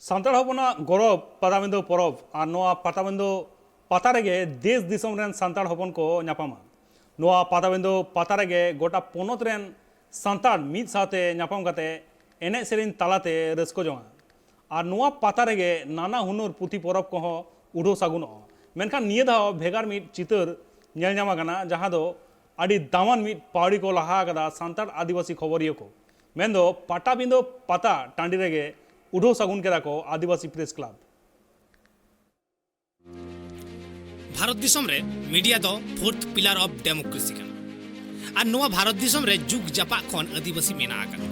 सान्ताड़ हपना गौरव पाताबिंदु परब और नोआ पाताबिंदु पाता रेगे देश दिसम रेन सान्ताड़ हपन को न्यापामा नोआ पाताबिंदु पाता रेगे गोटा पोनत रेन सान्ताड़ मिद साथे न्यापाम काते एने सेरिन तालाते रस्को जोंगा और नोआ पाता रेगे नाना हुनुर पुथि परब को उड़ो सागुनो मेनखान निये दाव भेगार मिद चितर नेल ᱧᱟᱢ आकाना जहाँ दो आदि दामान मिद पावड़ी को लहा आकादा सान्ताड़ आदिवासी खबरियो को मेन्दो पाटाबिंदु पाता टांडी रेगे उड़ो सागुन केदा को आदिवासी प्रेस क्लब भारत दिसम रे मीडिया दो फोर्थ पिलर ऑफ डेमोक्रेसी कना और नोआ भारत दिसम रे जुग जापा खन आदिवासी मेना आकन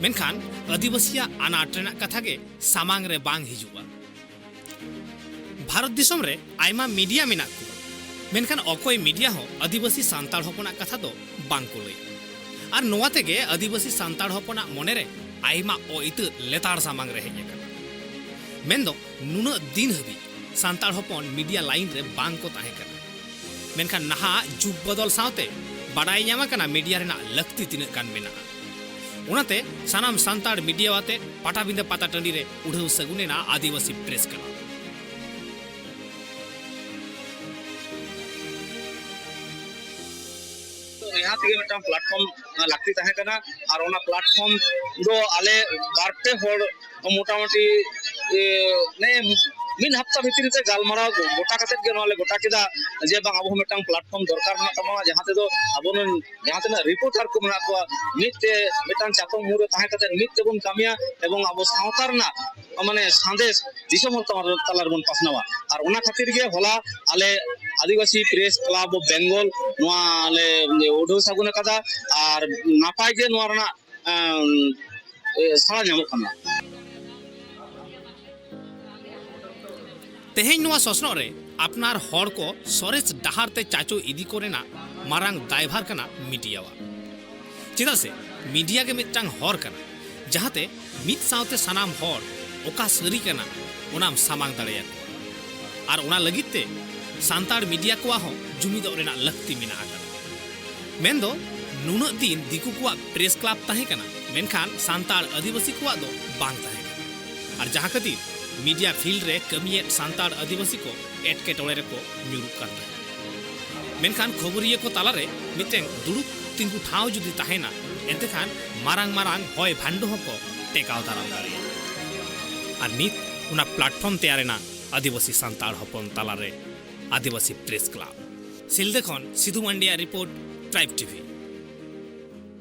मेनखान आदिवासिया अनाट रेना कथा के सामांग रे बांग हिजुआ भारत दिसम रे आयमा मीडिया मेना को मेनखान अकोय मीडिया हो आदिवासी सान्ताड़ हपना कथा दो बांग को लई और नोआ तेगे आदिवासी सान्ताड़ हपना मने रे आयमा ओइत लेताड़ सामांग रे हेजे कना मेन्दो नुना दिन हबी सान्ताड़ हपन मीडिया लाइन रे बांग को ताहे कना मेनखान नहा जुग बदल सावते बाडाय ᱧᱟᱢ कना मीडिया रेना लक्ति तिनक कान मेना उनाते सानाम सान्ताड़ मीडिया वाते पाटाबिंदा पाता टंडी रे उड़ौ सगुनेना आदिवासी प्रेस कला यहाँ तक मिट्टान प्लेटफॉर्म लगती तहे कना और ओना प्लेटफॉर्म दो आले बारटे होड़ मोटामुटी ने मिन हफ्ता भितर से गालमारा गोटा कते के नले गोटा केदा जे बांग अब मिट्टान प्लेटफॉर्म दरकार ना तमा जहां ते दो अब जहां ते रिपोर्टर को मना को मिते मिट्टान चातम मुरे तहे कते मिते बन कामिया एवं अब सावतार ना माने संदेश दिसम तलार बन पासनावा और ओना खातिर गे होला आले आदिवासी प्रेस क्लब ऑफ बेंगल नोआ आले ओडो सागुन कदा और नापाय गे नोआ रना सारा ᱧᱟᱢᱚᱜ कना तेहेन नोआ ससनो रे अपनार हर को सरेस डहार ते चाचो इदी कोरेना मारांग दायभार कना मीडिया वा चिदा से मीडिया के मिटांग हर कना जहाते मित सावते सनाम हर ओका सरी कना ओनाम सामांग दाड़ेया और ओना लगिते सान्ताड़ मीडिया को हो जुमिद रेना लक्ति मेना आकना मेन्दो नुना दिन दिकु को प्रेस क्लब ताहे कना मेनखान सान्ताड़ आदिवासी को दो बांग ताहे कना और जहाँ खातिर मीडिया फील्ड रे कमिये सान्ताड़ आदिवासी को एटकेटोड़े रे को ᱧᱩᱨᱩᱜ ᱠᱟᱱ ᱛᱟᱦᱮᱸ मेनखान खबरिया को तालारे मिटें दुड़ुक तिंगु ठाव जुदी ताहेना एतेखान मारांग मारांग होय भांडो हको टेकाव दाराम दाड़िया और नित उना प्लेटफॉर्म तैयारेना आदिवासी सान्ताड़ हपन तालारे आदिवासी प्रेस क्लब सिलदे खन सिधु मांडिया रिपोर्ट ट्राइब टीवी।